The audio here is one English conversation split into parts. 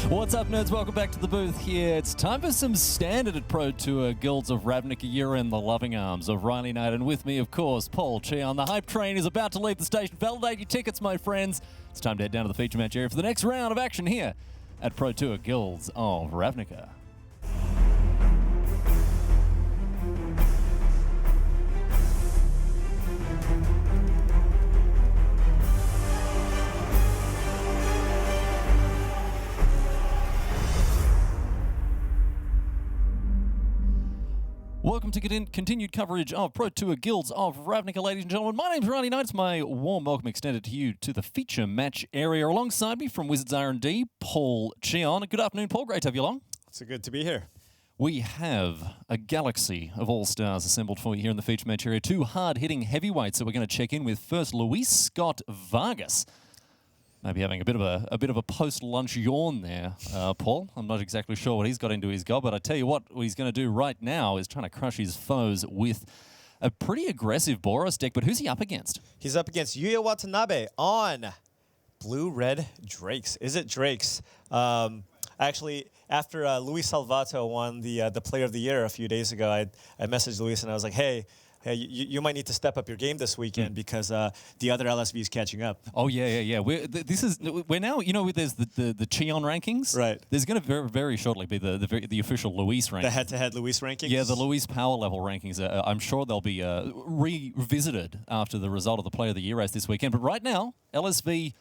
What's up, nerds? Welcome back to the booth here. It's time for some standard at Pro Tour Guilds of Ravnica. You're in the loving arms of Riley Knight, and with me, of course, Paul Cheon. The hype train is about to leave the station. Validate your tickets, my friends. It's time to head down to the feature match area for the next round of action here at Pro Tour Guilds of Ravnica. Welcome to continued coverage of Pro Tour Guilds of Ravnica, ladies and gentlemen. My name's Riley Knight. It's my warm welcome extended to you to the feature match area. Alongside me from Wizards R&D, Paul Cheon. Good afternoon, Paul. Great to have you along. It's good to be here. We have a galaxy of all-stars assembled for you here in the feature match area. Two hard-hitting heavyweights that we're going to check in with. First, Luis Scott-Vargas. Maybe having a bit of a post-lunch yawn there, Paul. I'm not exactly sure what he's got into his gob, but I tell you what he's going to do right now is trying to crush his foes with a pretty aggressive Boros deck. But who's he up against? He's up against Yuuya Watanabe on Blue-Red Drakes. Is it Drakes? Actually, after Luis Salvato won the Player of the Year a few days ago, I messaged Luis and I was like, hey, you might need to step up your game this weekend because the other LSV is catching up. Oh yeah. We're now, you know, there's the Cheon rankings. Right. There's going to very shortly be the official Luis rankings. The head-to-head Luis rankings. Yeah, the Luis power level rankings. I'm sure they'll be revisited after the result of the Player of the Year race this weekend. But right now, LSV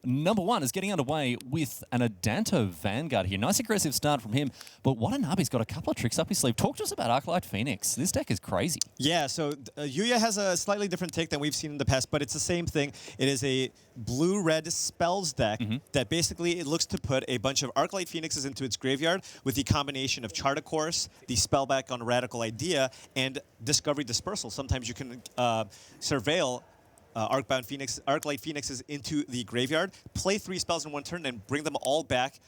number one is getting underway with an Adanto Vanguard here. Nice aggressive start from him, but Watanabe's got a couple of tricks up his sleeve. Talk to us about Arclight Phoenix. This deck is crazy. Yeah, so Yuuya has a slightly different take than we've seen in the past, but it's the same thing. It is a blue-red spells deck that basically it looks to put a bunch of Arclight Phoenixes into its graveyard with the combination of Chart of Course, the Spellback on Radical Idea, and Discovery Dispersal. Sometimes you can surveil Arclight Phoenixes into the graveyard, play 3 spells in one turn, and bring them all back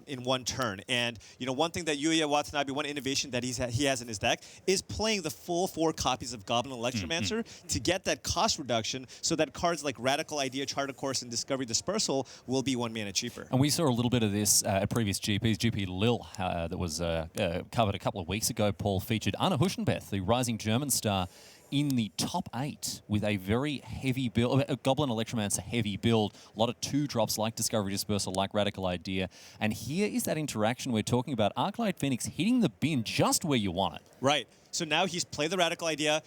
in one turn. And you know, one thing that Yuuya Watanabe, one innovation that he has in his deck, is playing the full 4 copies of Goblin Electromancer to get that cost reduction, so that cards like Radical Idea, Chart of Course, and Discovery Dispersal will be 1 mana cheaper. And we saw a little bit of this at previous GPs. GP Lil that was covered a couple of weeks ago. Paul featured Anna Huschenbeth, the rising German star, in the top 8 with a very heavy build, a Goblin Electromancer heavy build, a lot of 2-drops like Discovery Dispersal, like Radical Idea. And here is that interaction we're talking about. Arclight Phoenix hitting the bin just where you want it. Right. So now he's played the Radical Idea.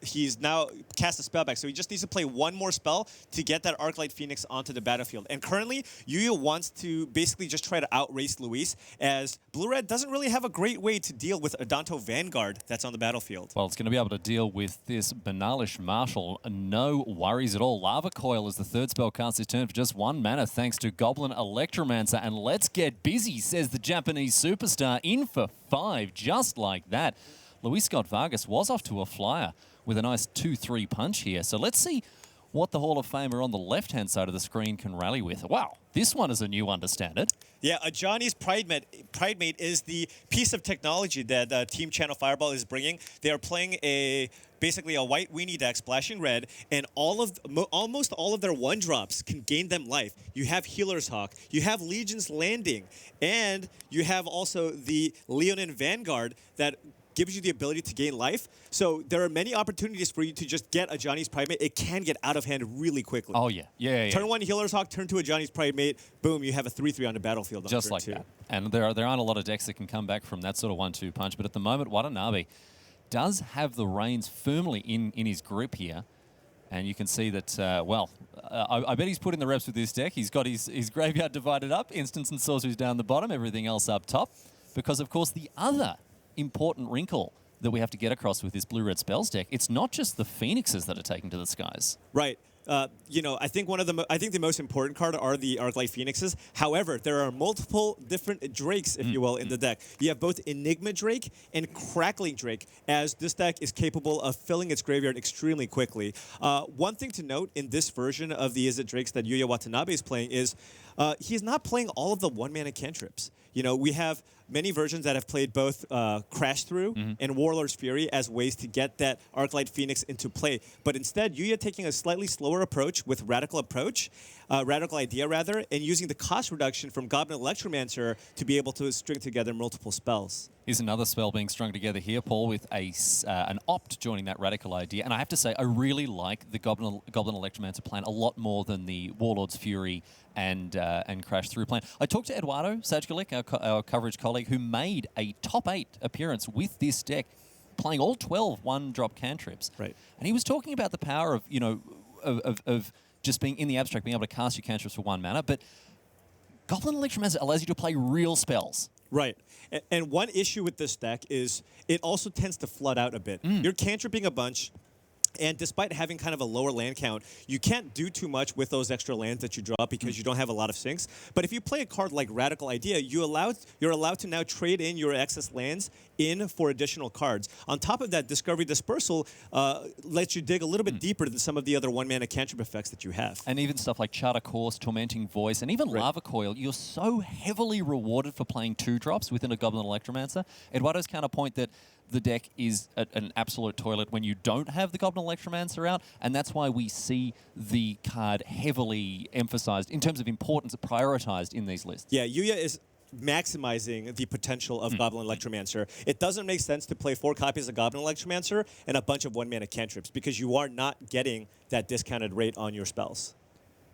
He's now cast a spell back, so he just needs to play 1 more spell to get that Arclight Phoenix onto the battlefield. And currently, Yuuya wants to basically just try to outrace Luis, as Blue-Red doesn't really have a great way to deal with Adanto Vanguard that's on the battlefield. Well, it's going to be able to deal with this Banalish Marshal. No worries at all. Lava Coil is the 3rd spell cast this turn for just 1 mana, thanks to Goblin Electromancer. And let's get busy, says the Japanese superstar, in for 5, just like that. Luis Scott-Vargas was off to a flyer with a nice 2-3 punch here. So let's see what the Hall of Famer on the left-hand side of the screen can rally with. Wow, this one is a new one to standard. Yeah, Ajani's Pridemate is the piece of technology that Team ChannelFireball is bringing. They are playing basically a white weenie deck, splashing red, and almost all of their 1-drops can gain them life. You have Healer's Hawk, you have Legion's Landing, and you have also the Leonin Vanguard that gives you the ability to gain life. So there are many opportunities for you to just get Ajani's Pridemate. It can get out of hand really quickly. Oh, yeah. Turn 1 Healer's Hawk, turn 2 Ajani's Pridemate, boom, you have a 3-3 on the battlefield. Just like that. And there aren't a lot of decks that can come back from that sort of 1-2 punch, but at the moment, Watanabe does have the reins firmly in his grip here. And you can see that, I bet he's put in the reps with this deck. He's got his graveyard divided up, instants and sorceries down the bottom, everything else up top. Because, of course, the other important wrinkle that we have to get across with this blue-red spells deck, it's not just the Phoenixes that are taken to the skies. Right. You know, I think the most important card are the Arclight Phoenixes. However, there are multiple different Drakes, if you will, in the deck. You have both Enigma Drake and Crackling Drake, as this deck is capable of filling its graveyard extremely quickly. One thing to note in this version of the Is It Drakes that Yuuya Watanabe is playing is he's not playing all of the 1-mana cantrips. You know, we have many versions that have played both Crash Through and Warlord's Fury as ways to get that Arclight Phoenix into play. But instead, Yuuya taking a slightly slower approach with Radical Idea rather, and using the cost reduction from Goblin Electromancer to be able to string together multiple spells. Here's another spell being strung together here, Paul, with an Opt joining that Radical Idea. And I have to say, I really like the Goblin Electromancer plan a lot more than the Warlord's Fury and Crash Through plan. I talked to Eduardo Sajgalik, our coverage colleague, who made a top 8 appearance with this deck, playing all 12 one-drop cantrips. Right. And he was talking about the power of, of just being in the abstract, being able to cast your cantrips for 1 mana. But Goblin Electromancer allows you to play real spells. Right. And one issue with this deck is it also tends to flood out a bit. You're cantripping a bunch, and despite having kind of a lower land count, you can't do too much with those extra lands that you draw because you don't have a lot of sinks. But if you play a card like Radical Idea, you're allowed to now trade in your excess lands in for additional cards. On top of that, Discovery Dispersal lets you dig a little bit deeper than some of the other 1-mana cantrip effects that you have. And even stuff like Charter Course, Tormenting Voice, and even Lava Coil, you're so heavily rewarded for playing 2-drops within a Goblin Electromancer. Eduardo's counterpoint that the deck is an absolute toilet when you don't have the Goblin Electromancer out, and that's why we see the card heavily emphasized in terms of importance, prioritized in these lists. Yeah, Yuuya is maximizing the potential of Goblin Electromancer. It doesn't make sense to play 4 copies of Goblin Electromancer and a bunch of 1-mana cantrips because you are not getting that discounted rate on your spells.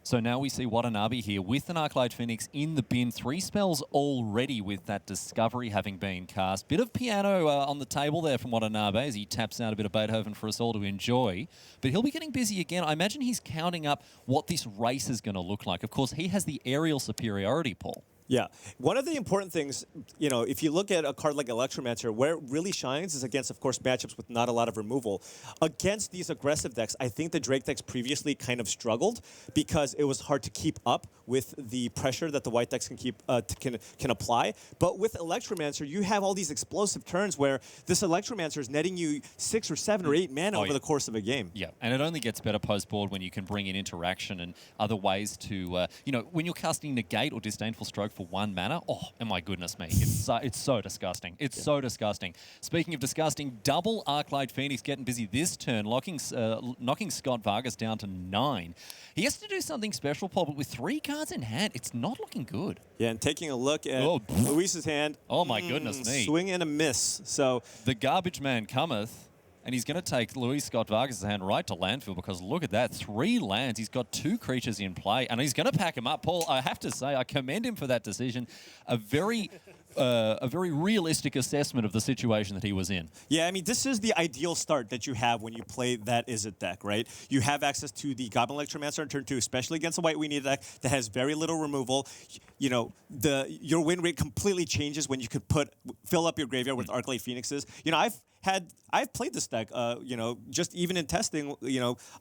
So now we see Watanabe here with an Arclight Phoenix in the bin. 3 spells already with that Discovery having been cast. Bit of piano on the table there from Watanabe as he taps out a bit of Beethoven for us all to enjoy. But he'll be getting busy again. I imagine he's counting up what this race is going to look like. Of course, he has the aerial superiority, Paul. Yeah. One of the important things, if you look at a card like Electromancer, where it really shines is against, of course, matchups with not a lot of removal. Against these aggressive decks, I think the Drake decks previously kind of struggled because it was hard to keep up with the pressure that the white decks can apply. But with Electromancer, you have all these explosive turns where this Electromancer is netting you 6 or 7 or 8 mana over the course of a game. Yeah, and it only gets better post-board when you can bring in interaction and other ways to, when you're casting Negate or Disdainful Stroke for 1 mana, oh my goodness me, it's so disgusting. It's so disgusting. Speaking of disgusting, double Arclight Phoenix getting busy this turn, knocking Scott-Vargas down to 9. He has to do something special, Paul, but with 3 cards in hand, it's not looking good. Yeah, and taking a look at Luis's hand. Oh my goodness me. Swing and a miss. So the garbage man cometh. And he's going to take Luis Scott-Vargas' hand right to landfill because look at that, 3 lands. He's got 2 creatures in play, and he's going to pack him up. Paul, I have to say, I commend him for that decision. A very realistic assessment of the situation that he was in. Yeah, I mean, this is the ideal start that you have when you play that Izzet deck, right? You have access to the Goblin Electromancer on turn 2, especially against a White Weenie deck that has very little removal. Your win rate completely changes when you could fill up your graveyard with Arclight Phoenixes. I've played this deck, just even in testing,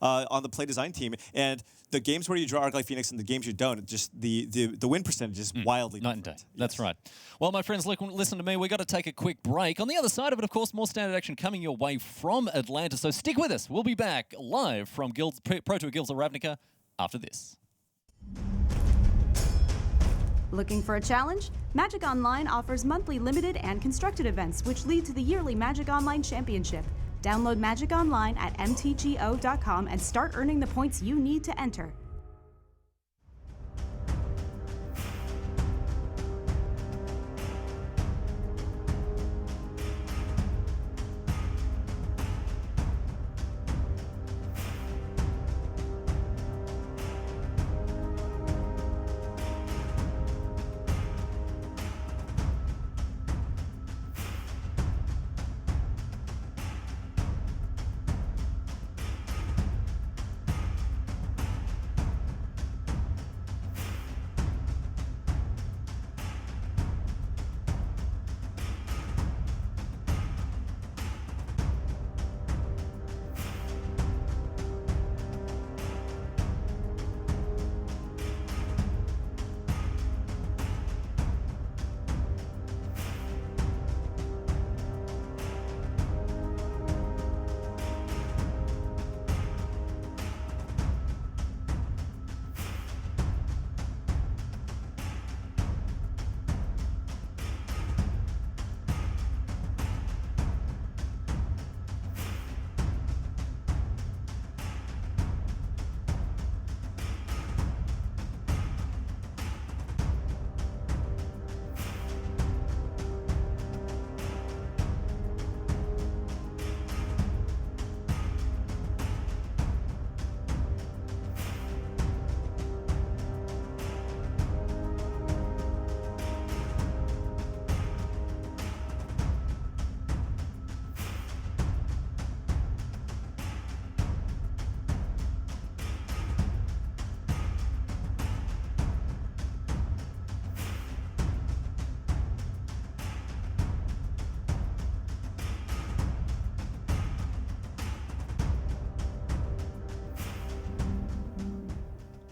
on the play design team, and the games where you draw Arclight Phoenix and the games you don't, just the win percentage is wildly different. Night and day. That's right. Well, my friends, listen to me. We've got to take a quick break. On the other side of it, of course, more standard action coming your way from Atlanta. So stick with us. We'll be back live from Pro Tour Guilds of Ravnica after this. Looking for a challenge? Magic Online offers monthly limited and constructed events, which lead to the yearly Magic Online Championship. Download Magic Online at mtgo.com and start earning the points you need to enter.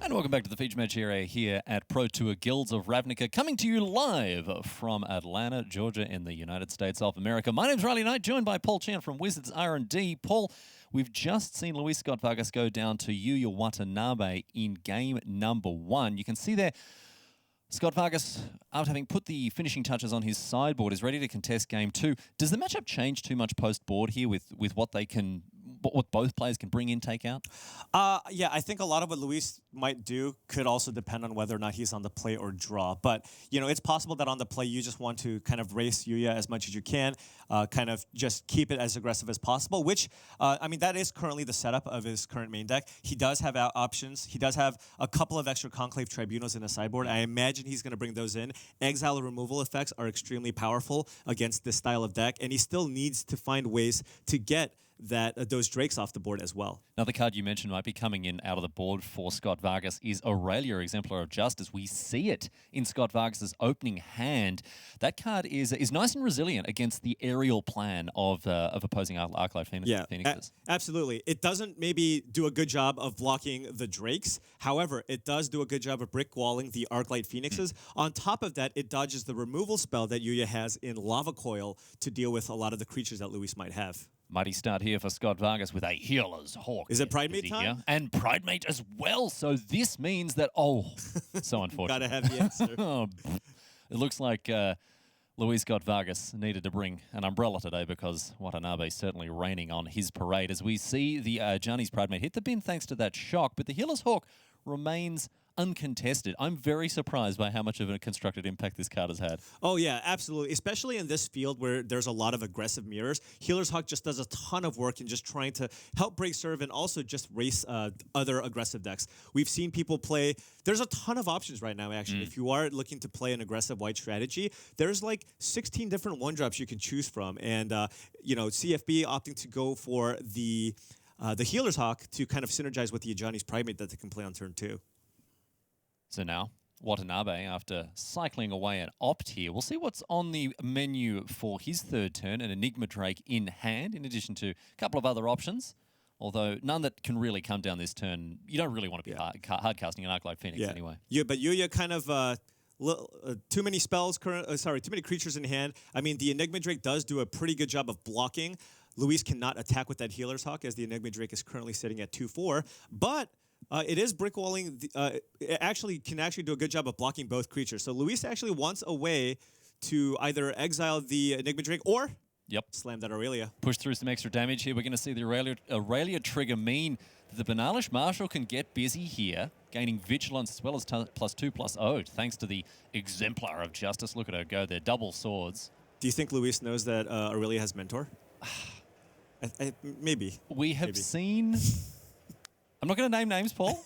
And welcome back to the feature match area here at Pro Tour Guilds of Ravnica, coming to you live from Atlanta, Georgia in the United States of America. My name's Riley Knight, joined by Paul Chan from Wizards R&D. Paul, we've just seen Luis Scott-Vargas go down to Yuuya Watanabe in game number 1. You can see there, Scott-Vargas, after having put the finishing touches on his sideboard, is ready to contest game 2. Does the matchup change too much post-board here with what they can... what both players can bring in, take out? Yeah, I think a lot of what Luis might do could also depend on whether or not he's on the play or draw. But, you know, it's possible that on the play you just want to kind of race Yuuya as much as you can, kind of just keep it as aggressive as possible, which, I mean, that is currently the setup of his current main deck. He does have options. He does have a couple of extra Conclave Tribunals in his sideboard. I imagine he's going to bring those in. Exile and removal effects are extremely powerful against this style of deck, and he still needs to find ways to get those Drakes off the board as well. Another card you mentioned might be coming in out of the board for Scott-Vargas is Aurelia, Exemplar of Justice. We see it in Scott-Vargas's opening hand. That card is nice and resilient against the aerial plan of opposing Arclight Phoenixes. Yeah, absolutely. It doesn't maybe do a good job of blocking the Drakes. However, it does do a good job of brick walling the Arclight Phoenixes. On top of that, it dodges the removal spell that Yuuya has in Lava Coil to deal with a lot of the creatures that Luis might have. Mighty start here for Scott-Vargas with a Healer's Hawk. Is it Pridemate time? Here. And Pridemate as well. So this means that, so unfortunate. Gotta have the answer. It looks like Luis Scott-Vargas needed to bring an umbrella today because Watanabe certainly raining on his parade as we see the Johnny's Pridemate hit the bin thanks to that shock. But the Healer's Hawk remains uncontested. I'm very surprised by how much of a constructed impact this card has had. Oh, yeah, absolutely. Especially in this field where there's a lot of aggressive mirrors. Healer's Hawk just does a ton of work in just trying to help break serve and also just race other aggressive decks. We've seen people play... There's a ton of options right now, actually. If you are looking to play an aggressive white strategy, there's like 16 different one-drops you can choose from. And, you know, CFB opting to go for the Healer's Hawk to kind of synergize with the Ajani's Pridemate that they can play on turn 2. So now, Watanabe, after cycling away an opt here, we'll see what's on the menu for his third turn, an Enigma Drake in hand, in addition to a couple of other options, although none that can really come down this turn. You don't really want to be hard casting an Arclight Phoenix anyway. Yeah, but Yuuya kind of... too many spells, too many creatures in hand. I mean, the Enigma Drake does do a pretty good job of blocking. Luis cannot attack with that Healer's Hawk as the Enigma Drake is currently sitting at 2/4, but... it is brick walling. It can actually do a good job of blocking both creatures. So Luis actually wants a way to either exile the Enigma Drake or slam that Aurelia. Push through some extra damage here. We're going to see the Aurelia trigger mean that the Banalish Marshal can get busy here, gaining vigilance as well as +2/+0 thanks to the Exemplar of Justice. Look at her go there, double swords. Do you think Luis knows that Aurelia has Mentor? Maybe. We have seen... I'm not going to name names, Paul,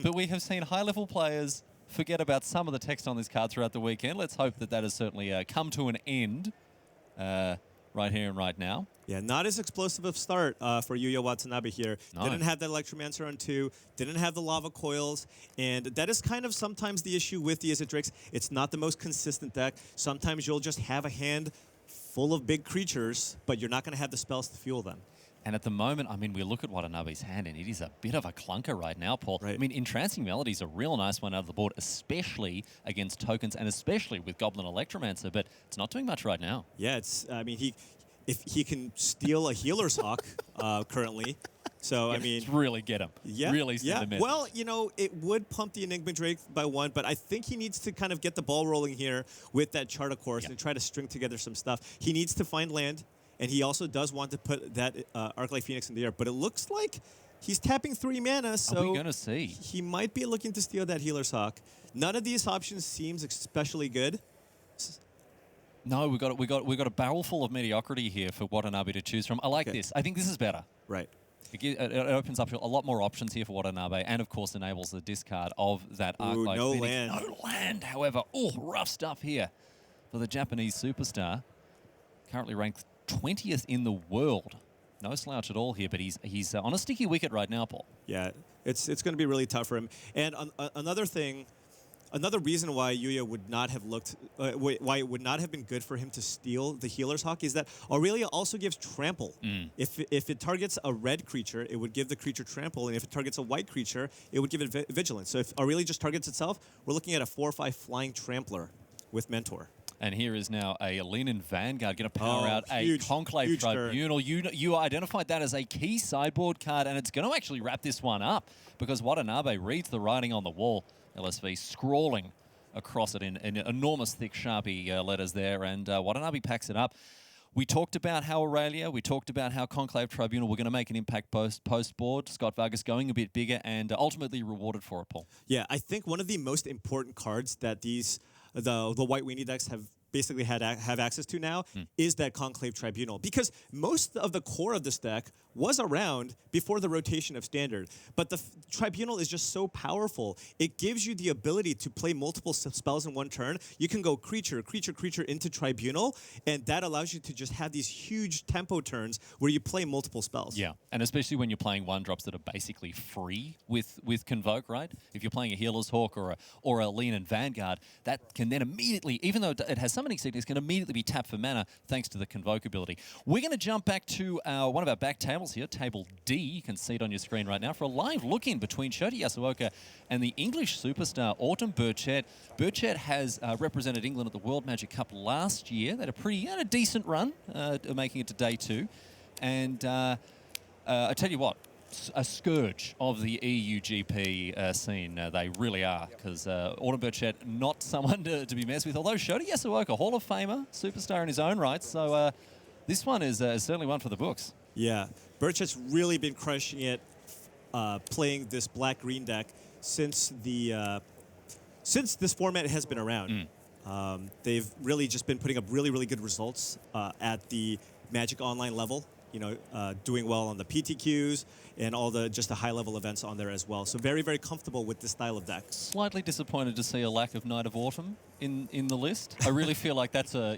but we have seen high-level players forget about some of the text on this card throughout the weekend. Let's hope that has certainly come to an end right here and right now. Yeah, not as explosive of start for Yuuya Watanabe here. No. Didn't have that Electromancer on 2, didn't have the Lava Coils, and that is kind of sometimes the issue with the Izzet Drakes. It's not the most consistent deck. Sometimes you'll just have a hand full of big creatures, but you're not going to have the spells to fuel them. And at the moment, I mean, we look at Watanabe's hand, and it is a bit of a clunker right now, Paul. Right. I mean, Entrancing Melody is a real nice one out of the board, especially against tokens and especially with Goblin Electromancer, but it's not doing much right now. Yeah, I mean, if he can steal a Healer's Hawk currently, so, I mean... really get him. Yeah, really send him in. Well, you know, it would pump the Enigma Drake by 1, but I think he needs to kind of get the ball rolling here with that Chart of Course and try to string together some stuff. He needs to find land. And he also does want to put that Arclight Phoenix in the air. But it looks like he's tapping 3 mana, so we're gonna see. He might be looking to steal that Healer's Hawk. None of these options seems especially good. No, we got a barrel full of mediocrity here for Watanabe to choose from. I like this. I think this is better. Right. It opens up a lot more options here for Watanabe, and of course enables the discard of that Arclight no Phoenix. land. No land, however. Oh, rough stuff here for the Japanese superstar. Currently ranked 20th in the world. No slouch at all here, but he's on a sticky wicket right now, Paul. Yeah, it's going to be really tough for him. And another thing another reason why Yuuya would not have why it would not have been good for him to steal the Healer's Hawk is that Aurelia also gives trample. If it targets a red creature, it would give the creature trample, and if it targets a white creature, it would give it vigilance. So if Aurelia just targets itself, we're looking at a 4/5 flying trampler with Mentor. And here is now a Lenin Vanguard going to power out huge, a Conclave huge Tribunal. You identified that as a key sideboard card, and it's going to actually wrap this one up because Watanabe reads the writing on the wall. LSV scrawling across it in enormous thick Sharpie letters there, and Watanabe packs it up. We talked about how Aurelia, we talked about how Conclave Tribunal were going to make an impact post-board. Scott-Vargas going a bit bigger and ultimately rewarded for it, Paul. Yeah, I think one of the most important cards that the White Weenie decks have basically have access to now is that Conclave Tribunal, because most of the core of this deck was around before the rotation of Standard, but the Tribunal is just so powerful. It gives you the ability to play multiple spells in one turn. You can go creature, creature, creature into Tribunal, and that allows you to just have these huge tempo turns where you play multiple spells. Yeah, and especially when you're playing 1-drops that are basically free with Convoke, right? If you're playing a Healer's Hawk or a Lenin Vanguard, that can then immediately, even though it has summoning sickness, can immediately be tapped for mana thanks to the Convoke ability. We're going to jump back to one of our back tables here, table D. You can see it on your screen right now for a live look-in between Shota Yasuoka and the English superstar Autumn Burchett. Burchett has represented England at the World Magic Cup last year. They had a decent run, making it to day 2. And I tell you what, a scourge of the EUGP scene. They really are, because Autumn Burchett, not someone to be messed with. Although Shota Yasuoka, Hall of Famer, superstar in his own right. So this one is certainly one for the books. Yeah, Burchett's really been crushing it, playing this black-green deck since this format has been around. They've really just been putting up really, really good results at the Magic Online level. You know, doing well on the PTQs and all the high-level events on there as well. So very, very comfortable with this style of deck. Slightly disappointed to see a lack of Knight of Autumn in the list. I really feel like that's a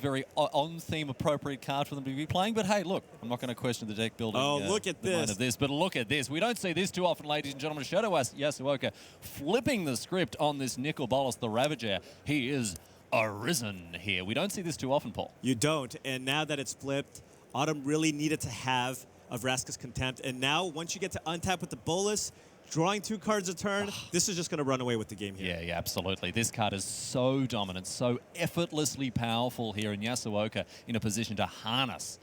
very on-theme appropriate card for them to be playing. But hey, look, I'm not going to question the deck building. Oh, look at this! But look at this. We don't see this too often, ladies and gentlemen. Shota Yasuoka flipping the script on this Nicol Bolas the Ravager. He is arisen here. We don't see this too often, Paul. You don't, and now that it's flipped, Autumn really needed to have a Vraska's Contempt, and now once you get to untap with the Bolas, drawing 2 cards a turn, this is just going to run away with the game here. Yeah, absolutely. This card is so dominant, so effortlessly powerful here, in Yasuoka in a position to harness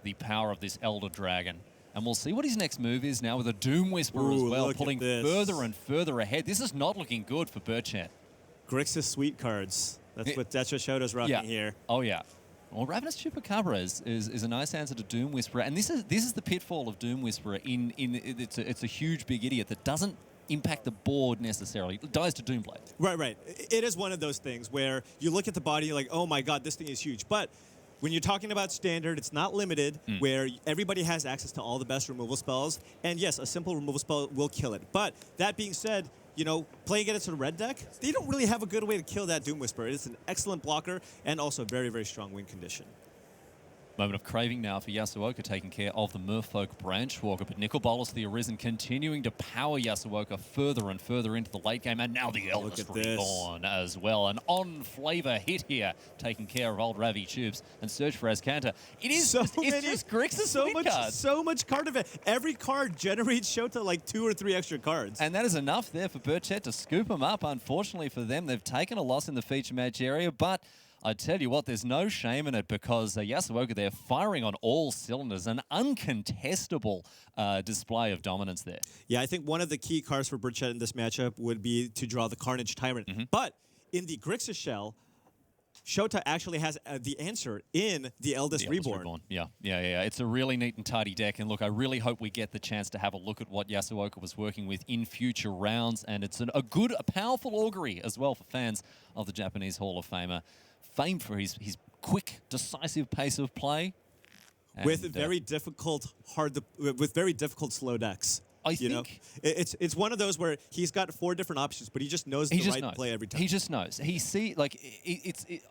the power of this Elder Dragon. And we'll see what his next move is now with a Doom Whisperer as well, pulling further and further ahead. This is not looking good for Burchett. Grixis Sweet cards. That's what Shota's rocking here. Oh, yeah. Well, Ravenous Chupacabra is a nice answer to Doom Whisperer, and this is the pitfall of Doom Whisperer. It's a huge big idiot that doesn't impact the board necessarily. It dies to Doomblade. Right. It is one of those things where you look at the body, you're like, oh my god, this thing is huge. But when you're talking about Standard, it's not limited, where everybody has access to all the best removal spells, and yes, a simple removal spell will kill it. But that being said, you know, playing against a red deck, they don't really have a good way to kill that Doom Whisperer. It's an excellent blocker and also a very, very strong win condition. Moment of craving now for Yasuoka, taking care of the Merfolk Branchwalker, but Nicol Bolas the Arisen continuing to power Yasuoka further and further into the late game, and now the Eldest Reborn as well. An on-flavor hit here, taking care of old Ravi Tubes and search for Azcanta. It's just Grixis so much card event. Every card generates Shota like 2 or 3 extra cards. And that is enough there for Burchett to scoop him up. Unfortunately for them, they've taken a loss in the feature match area, but I tell you what, there's no shame in it, because Yasuoka, they're firing on all cylinders. An uncontestable display of dominance there. Yeah, I think one of the key cards for Burchett in this matchup would be to draw the Carnage Tyrant. But in the Grixis shell, Shota actually has the answer in the Eldest Reborn. Yeah. It's a really neat and tidy deck. And look, I really hope we get the chance to have a look at what Yasuoka was working with in future rounds. And it's a powerful augury as well for fans of the Japanese Hall of Famer. Famed for his quick, decisive pace of play. With very difficult slow decks. I think it's one of those where he's got 4 different options, but he just knows the right play every time. He just knows.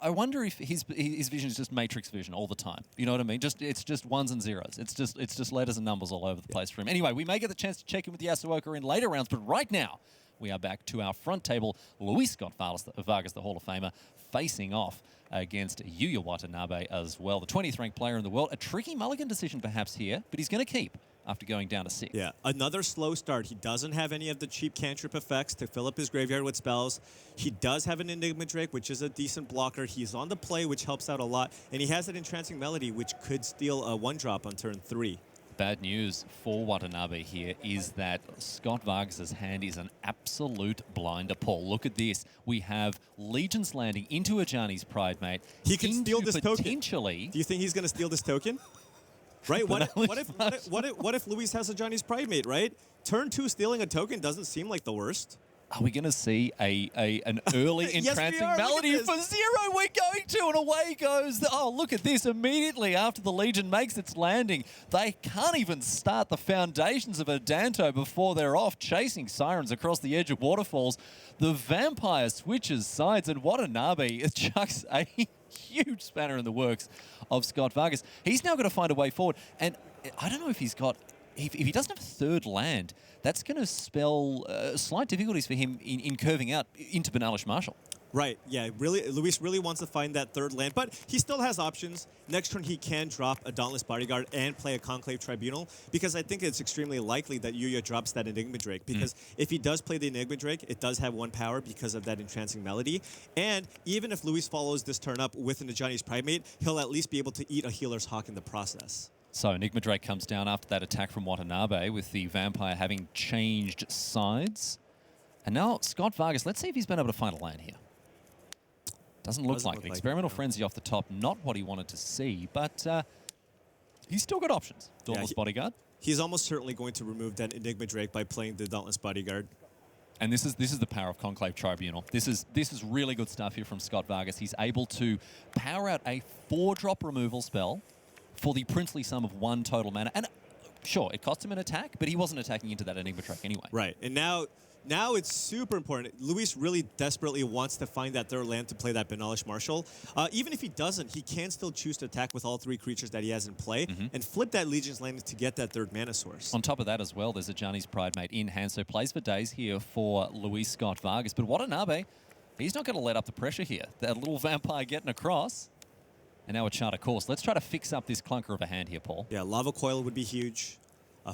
I wonder if his vision is just matrix vision all the time. You know what I mean? It's just ones and zeros. It's just letters and numbers all over the place for him. Anyway, we may get the chance to check in with Yasuoka in later rounds, but right now, we are back to our front table. Luis Scott-Vargas, the Hall of Famer, facing off against Yuuya Watanabe as well. The 20th ranked player in the world. A tricky mulligan decision perhaps here, but he's going to keep after going down to 6. Yeah, another slow start. He doesn't have any of the cheap cantrip effects to fill up his graveyard with spells. He does have an Enigma Drake, which is a decent blocker. He's on the play, which helps out a lot. And he has an Entrancing Melody, which could steal a 1-drop on turn 3. Bad news for Watanabe here is that Scott-Vargas' hand is an absolute blinder, Paul. Look at this. We have Legions landing into Ajani's Pridemate. He can steal this potentially. Token. Do you think he's going to steal this token? Right? What if Luis has a Johnny's Pridemate, right? Turn 2 stealing a token doesn't seem like the worst. Are we going to see an early entrancing melody for 0? We're going to, and away goes. Oh, look at this. Immediately after the Legion makes its landing, they can't even start the foundations of a Danto before they're off chasing Sirens across the edge of waterfalls. The Vampire switches sides, and Watanabe chucks a huge spanner in the works of Scott-Vargas. He's now got to find a way forward, and I don't know if he's got... If he doesn't have a third land, that's going to spell slight difficulties for him in curving out into Banalish Marshall. Right, yeah, really, Luis really wants to find that third land, but he still has options. Next turn, he can drop a Dauntless Bodyguard and play a Conclave Tribunal, because I think it's extremely likely that Yuuya drops that Enigma Drake, because if he does play the Enigma Drake, it does have 1 power because of that Entrancing Melody, and even if Luis follows this turn up with an Ajani's Pridemate, he'll at least be able to eat a Healer's Hawk in the process. So Enigma Drake comes down after that attack from Watanabe, with the Vampire having changed sides. And now Scott-Vargas, let's see if he's been able to find a land here. Doesn't look like it. Experimental Frenzy off the top, not what he wanted to see, but he's still got options. Dauntless Bodyguard. He's almost certainly going to remove that Enigma Drake by playing the Dauntless Bodyguard. And this is the power of Conclave Tribunal. This is really good stuff here from Scott-Vargas. He's able to power out a 4-drop removal spell for the princely sum of 1 total mana. And sure, it cost him an attack, but he wasn't attacking into that Enigma Drake anyway. Right, and now it's super important. Luis really desperately wants to find that third land to play that Banalish Marshall. Even if he doesn't, he can still choose to attack with all 3 creatures that he has in play and flip that Legion's land to get that third mana source. On top of that as well, there's a Ajani's Pridemate in hand, so plays for days here for Luis Scott-Vargas. But Watanabe, he's not going to let up the pressure here. That little Vampire getting across. And now a Charter Course. Let's try to fix up this clunker of a hand here, Paul. Yeah, Lava Coil would be huge.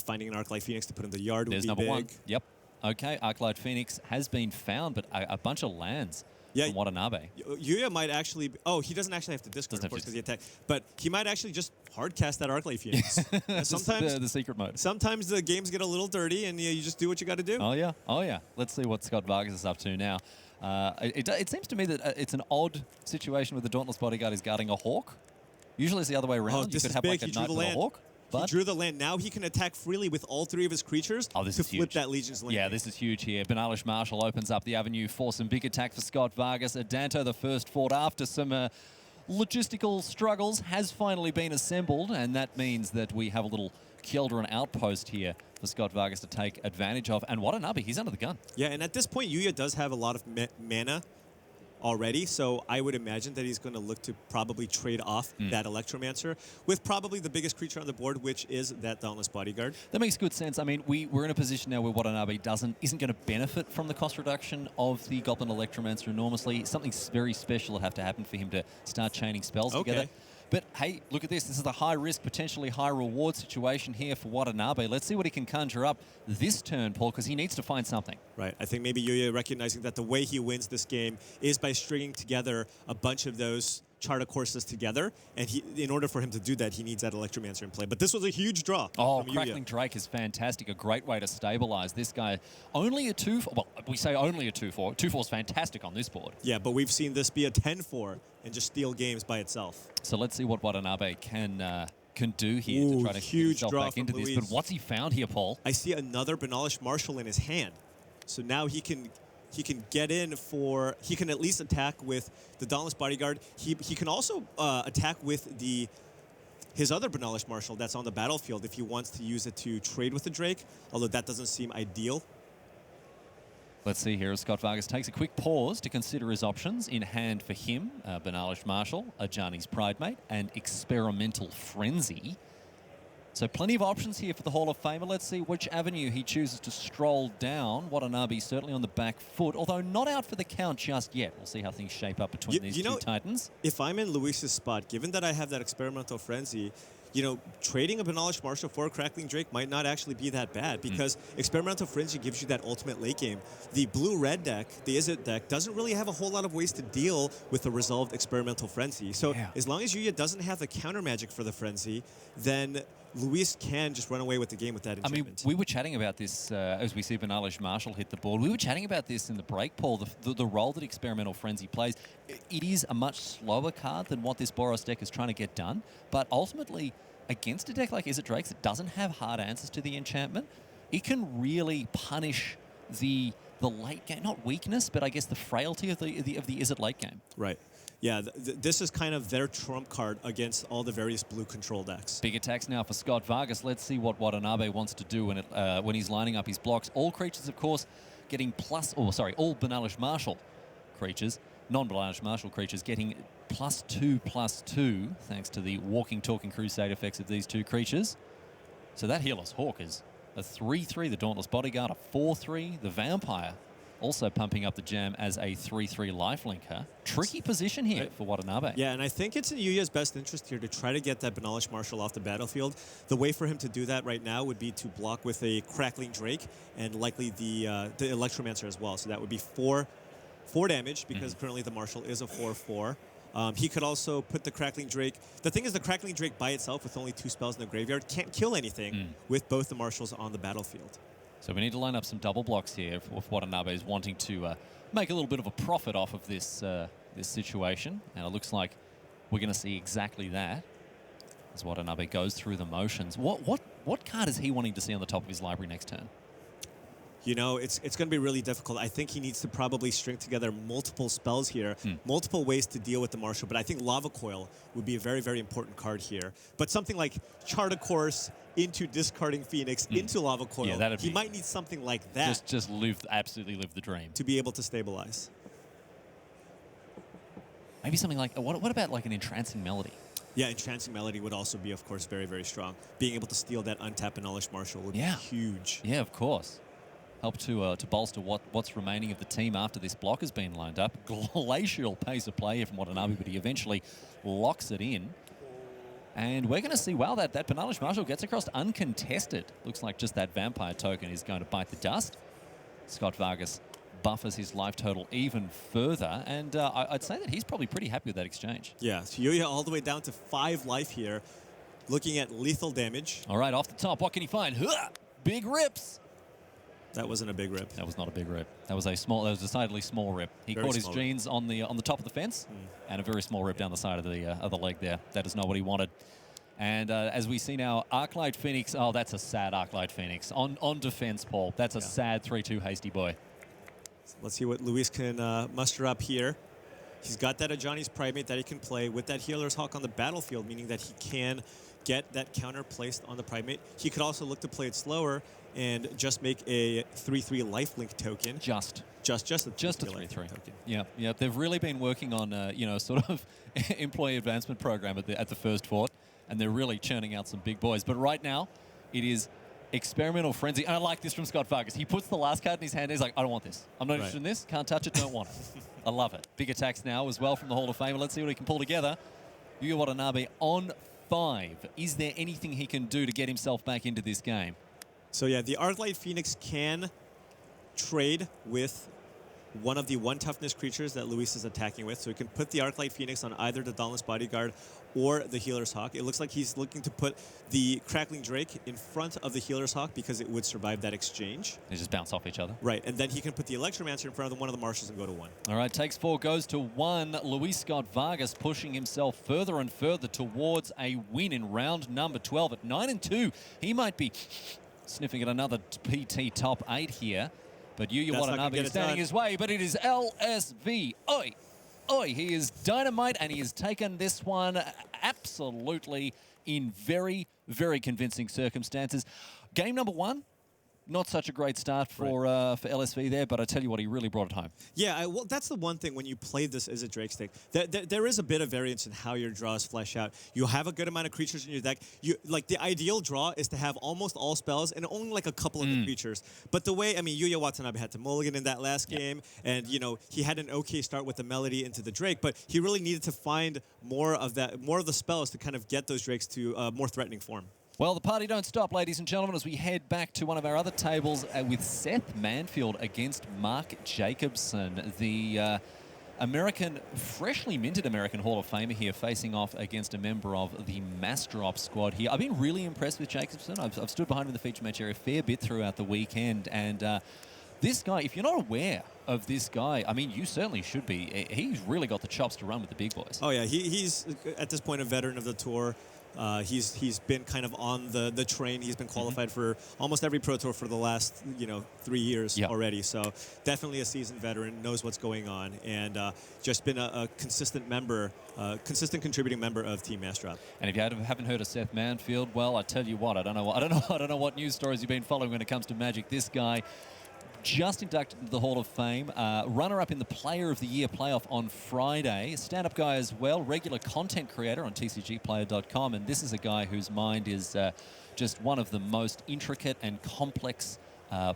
Finding an Arclight Phoenix to put in the yard would be big. There's number 1. Yep. Okay, Arclight Phoenix has been found, but a bunch of lands from Watanabe. Yuuya might actually... he doesn't actually have to discard, of course, because he attacked. But he might actually just hard cast that Arclight Phoenix. Sometimes the secret mode. Sometimes the games get a little dirty, and you just do what you got to do. Oh, yeah. Let's see what Scott-Vargas is up to now. It seems to me that it's an odd situation where the Dauntless Bodyguard is guarding a Hawk. Usually it's the other way around. This you could is have big. like a Knight with a Hawk. He drew the land. Now he can attack freely with all 3 of his creatures to flip that Legion's land. Yeah, this is huge here. Banalish Marshall opens up the avenue for some big attack for Scott-Vargas. Adanto, the first fort after some logistical struggles, has finally been assembled, and that means that we have a little Kjeldren outpost here for Scott-Vargas to take advantage of. And Watanabe, he's under the gun. Yeah, and at this point, Yuuya does have a lot of mana already, so I would imagine that he's going to look to probably trade off that Electromancer with probably the biggest creature on the board, which is that Dauntless Bodyguard. That makes good sense. I mean, we're in a position now where Watanabe isn't going to benefit from the cost reduction of the Goblin Electromancer enormously. Something very special would have to happen for him to start chaining spells together. But hey, look at this. This is a high-risk, potentially high-reward situation here for Watanabe. Let's see what he can conjure up this turn, Paul, because he needs to find something. Right. I think maybe Yuuya recognizing that the way he wins this game is by stringing together a bunch of those Charter Courses together, and in order for him to do that, he needs that Electromancer in play. But this was a huge draw. Oh, Crackling Drake is fantastic. A great way to stabilize this guy. Only a 2-4. Well, we say only a 2-4. 2-4 is fantastic on this board. Yeah, but we've seen this be a 10-4 and just steal games by itself. So let's see what Watanabe can do here to try to get himself back into this. But what's he found here, Paul? I see another Banalish Marshall in his hand. So now he can get in for... He can at least attack with the Dauntless Bodyguard. He can also attack with his other Banalish Marshall that's on the battlefield if he wants to use it to trade with the Drake, although that doesn't seem ideal. Let's see here as Scott-Vargas takes a quick pause to consider his options. In hand for him, Banalish Marshall, Ajani's Pridemate, and Experimental Frenzy. So plenty of options here for the Hall of Famer. Let's see which avenue he chooses to stroll down. Watanabe certainly on the back foot, although not out for the count just yet. We'll see how things shape up between these two titans. If I'm in Luis's spot, given that I have that experimental frenzy, trading a Benalich Marshall for a Crackling Drake might not actually be that bad because Experimental Frenzy gives you that ultimate late game. The blue-red deck, the Izzet deck, doesn't really have a whole lot of ways to deal with the resolved Experimental Frenzy. So as long as Yuuya doesn't have the counter magic for the Frenzy, then Luis can just run away with the game with that enchantment. I mean, we were chatting about this as we see Benalich Marshall hit the board. We were chatting about this in the break, Paul, the role that Experimental Frenzy plays. It is a much slower card than what this Boros deck is trying to get done, but ultimately, against a deck like Izzet Drakes that doesn't have hard answers to the enchantment, it can really punish the late game, not weakness, but I guess the frailty of the Izzet late game. Right. Yeah, this is kind of their trump card against all the various blue control decks. Big attacks now for Scott-Vargas. Let's see what Watanabe wants to do when he's lining up his blocks. All creatures, of course, getting all Benalich Marshall creatures, non-Benalich Marshall creatures getting +2/+2 thanks to the walking, talking crusade effects of these two creatures. So that Healer's Hawk is a 3/3, the Dauntless Bodyguard, a 4/3, the Vampire also pumping up the jam as a 3/3 lifelinker. Tricky position here for Watanabe. Yeah, and I think it's in Yuuya's best interest here to try to get that Benalich Marshall off the battlefield. The way for him to do that right now would be to block with a Crackling Drake and likely the Electromancer as well. So that would be 4 damage because currently the Marshall is a 4/4. He could also put the Crackling Drake. The thing is, the Crackling Drake by itself with only 2 spells in the graveyard can't kill anything with both the Marshalls on the battlefield. So we need to line up some double blocks here if Watanabe is wanting to make a little bit of a profit off of this this situation. And it looks like we're going to see exactly that as Watanabe goes through the motions. What card is he wanting to see on the top of his library next turn? It's going to be really difficult. I think he needs to probably string together multiple spells here, multiple ways to deal with the Marshall. But I think Lava Coil would be a very, very important card here. But something like Chart a Course into discarding Phoenix into Lava Coil, he might need something like that. Just absolutely live the dream. To be able to stabilize. Maybe something like, what about like an Entrancing Melody? Yeah, Entrancing Melody would also be, of course, very, very strong. Being able to steal that untapped Benalich Marshall would be huge. Yeah, of course. Help to bolster what's remaining of the team after this block has been lined up. Glacial pace of play here from Watanabe, but he eventually locks it in. And we're going to see, wow, that Benalich Marshall gets across uncontested. Looks like just that Vampire token is going to bite the dust. Scott-Vargas buffers his life total even further, and I'd say that he's probably pretty happy with that exchange. Yeah, so Yuuya all the way down to 5 life here, looking at lethal damage. All right, off the top, what can he find? Big rips. That wasn't a big rip. That was not a big rip. That was a decidedly small rip. He caught his jeans on the top of the fence, and a very small rip down the side of the leg there. That is not what he wanted. And as we see now, Arclight Phoenix. Oh, that's a sad Arclight Phoenix on defense, Paul. That's a sad 3/2 hasty boy. Let's see what Luis can muster up here. He's got that Ajani's Primate that he can play with that Healer's Hawk on the battlefield, meaning that he can get that counter placed on the Primate. He could also look to play it slower and just make a 3/3 lifelink token. Just a 3/3 token. Yeah. They've really been working on sort of employee advancement program at the first fort, and they're really churning out some big boys. But right now, it is Experimental Frenzy, and I like this from Scott-Vargas. He puts the last card in his hand. And he's like, I don't want this. I'm not interested in this. Can't touch it. Don't want it. I love it. Big attacks now as well from the Hall of Fame. Let's see what he can pull together. Yuuya Watanabe on 5. Is there anything he can do to get himself back into this game? So yeah, the Arclight Phoenix can trade with one of the 1 toughness creatures that Luis is attacking with. So he can put the Arclight Phoenix on either the Dauntless Bodyguard or the Healer's Hawk. It looks like he's looking to put the Crackling Drake in front of the Healer's Hawk because it would survive that exchange. They just bounce off each other. Right, and then he can put the Electromancer in front of one of the Marshals and go to 1. All right, takes 4, goes to 1. Luis Scott-Vargas pushing himself further and further towards a win in round number 12 at 9-2. He might be sniffing at another PT top 8 here. But Yuuya Watanabe is standing his way, but it is LSV. Oi! He is dynamite, and he has taken this one absolutely in very, very convincing circumstances. Game number 1, not such a great start for LSV there, but I tell you what, he really brought it home. Yeah, well, that's the one thing when you play this as a Drake stick. There is a bit of variance in how your draws flesh out. You have a good amount of creatures in your deck. Like the ideal draw is to have almost all spells and only like a couple of the creatures. But the way, I mean, Yuuya Watanabe had to mulligan in that last game, and he had an okay start with the Melody into the Drake, but he really needed to find more of the spells to kind of get those Drakes to a more threatening form. Well, the party don't stop, ladies and gentlemen, as we head back to one of our other tables with Seth Manfield against Mark Jacobson, the freshly minted American Hall of Famer here, facing off against a member of the Mastrop squad here. I've been really impressed with Jacobson. I've stood behind him in the feature match area a fair bit throughout the weekend, and this guy, if you're not aware of this guy, I mean, you certainly should be. He's really got the chops to run with the big boys. Oh, yeah. He's, at this point, a veteran of the tour. He's been kind of on the train. He's been qualified for almost every Pro Tour for the last 3 years already. So definitely a seasoned veteran, knows what's going on, and just been a consistent member, consistent contributing member of Team Mastrop. And if you haven't heard of Seth Manfield, well, I tell you what, I don't know what news stories you've been following when it comes to Magic. This guy, just inducted into the Hall of Fame, runner-up in the Player of the Year playoff on Friday, stand-up guy as well, regular content creator on tcgplayer.com, and this is a guy whose mind is just one of the most intricate and complex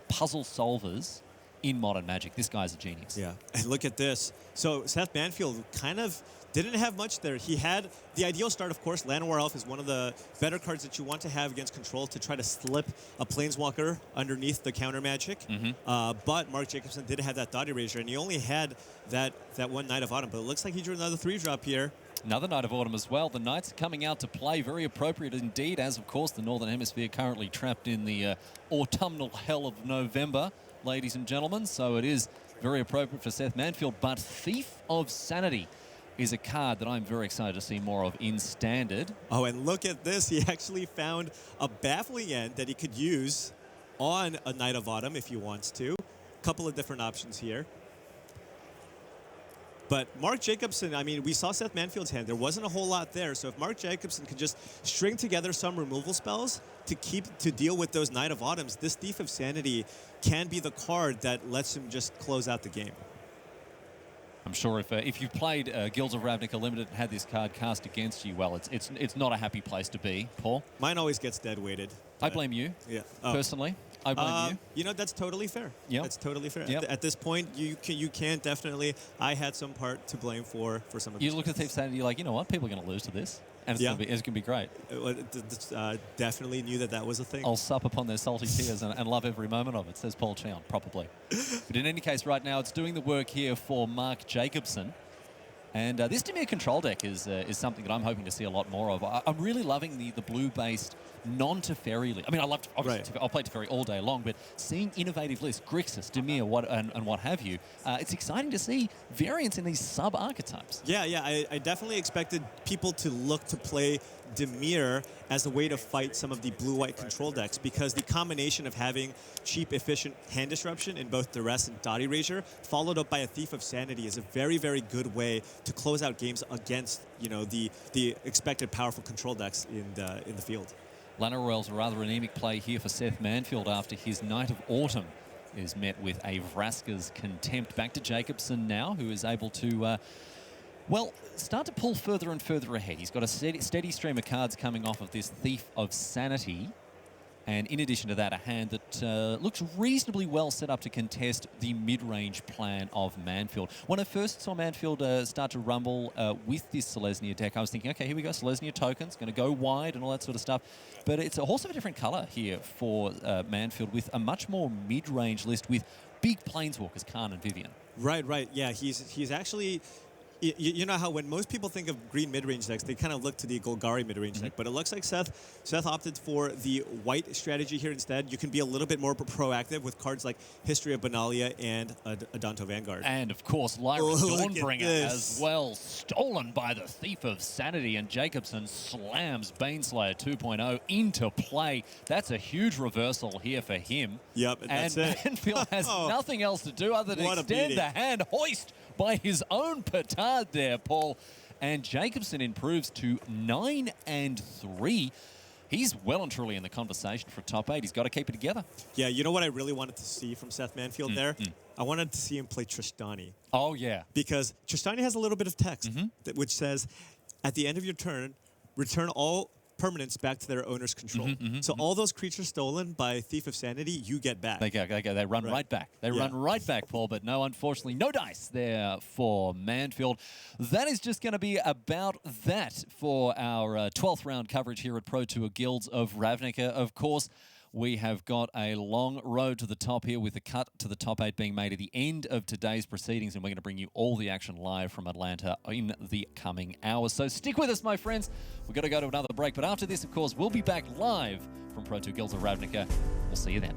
puzzle solvers in modern Magic. This guy's a genius. Yeah, and look at this. So Seth Manfield kind of didn't have much there. He had the ideal start, of course. Llanowar Elf is one of the better cards that you want to have against control to try to slip a Planeswalker underneath the counter magic. But Mark Jacobson did have that Dot Erasure, and he only had that one Knight of Autumn. But it looks like he drew another 3-drop here. Another Knight of Autumn as well. The Knights coming out to play, very appropriate indeed, as, of course, the Northern Hemisphere currently trapped in the autumnal hell of November, ladies and gentlemen. So it is very appropriate for Seth Manfield. But Thief of Sanity is a card that I'm very excited to see more of in Standard. Oh, and look at this. He actually found a Baffling End that he could use on a Knight of Autumn if he wants to. A couple of different options here. But Mark Jacobson, I mean, we saw Seth Manfield's hand. There wasn't a whole lot there. So if Mark Jacobson could just string together some removal spells to deal with those Knight of Autumns, this Thief of Sanity can be the card that lets him just close out the game. I'm sure if you've played Guilds of Ravnica Limited and had this card cast against you, well, it's not a happy place to be, Paul. Mine always gets dead weighted. I blame you. Yeah. Personally, I blame you. You know, that's totally fair. Yeah. That's totally fair. Yep. At this point, you can definitely. I had some part to blame for some of. You look at Thief of Sanity, you're like, you know what? People are going to lose to this, and it's going to be great. Definitely knew that was a thing. I'll sup upon their salty tears and love every moment of it, says Paul Chown, probably. But in any case, right now, it's doing the work here for Mark Jacobson. And this Dimir control deck is something that I'm hoping to see a lot more of. I'm really loving the blue-based non-Teferi. I mean, I'll play Teferi all day long, but seeing innovative lists, Grixis, Dimir, and what have you, it's exciting to see variants in these sub-archetypes. Yeah, I definitely expected people to look to play Dimir as a way to fight some of the blue-white control decks, because the combination of having cheap, efficient hand disruption in both Duress and Dot Erasure, followed up by a Thief of Sanity, is a very, very good way to close out games against the expected powerful control decks in the field. Llanowar Elves a rather anemic play here for Seth Manfield after his Knight of Autumn is met with a Vraska's Contempt. Back to Jacobson now, who is able to start to pull further and further ahead. He's got a steady stream of cards coming off of this Thief of Sanity. And in addition to that, a hand that looks reasonably well set up to contest the mid-range plan of Manfield. When I first saw Manfield start to rumble with this Selesnya deck, I was thinking, okay, here we go, Selesnya tokens, going to go wide and all that sort of stuff. But it's also a different color here for Manfield, with a much more mid-range list with big Planeswalkers, Khan and Vivian. Right. Yeah, he's actually... You know how when most people think of green mid-range decks, they kind of look to the Golgari mid-range deck, but it looks like Seth opted for the white strategy here instead. You can be a little bit more proactive with cards like History of Benalia and Adanto Vanguard. And, of course, Lyra's Dawnbringer as well, stolen by the Thief of Sanity, and Jacobson slams Baneslayer 2.0 into play. That's a huge reversal here for him. Yep, and that's it. Manfield has nothing else to do other than extend the hand hoist by his own petard there, Paul. And Jacobson improves to 9-3. he's well and truly in the conversation for top 8. He's got to keep it together. Yeah, you know what I really wanted to see from Seth Manfield there? I wanted to see him play Tristani. Oh, yeah. Because Tristani has a little bit of text which says, at the end of your turn, return all permanents back to their owner's control. So all those creatures stolen by Thief of Sanity, you get back. They go. They run right back. They run right back, Paul. But no, unfortunately, no dice there for Manfield. That is just going to be about that for our 12th round coverage here at Pro Tour Guilds of Ravnica. Of course, we have got a long road to the top here with the cut to the top 8 being made at the end of today's proceedings, and we're going to bring you all the action live from Atlanta in the coming hours. So stick with us, my friends. We've got to go to another break, but after this, of course, we'll be back live from Pro Tour Guilds of Ravnica. We'll see you then.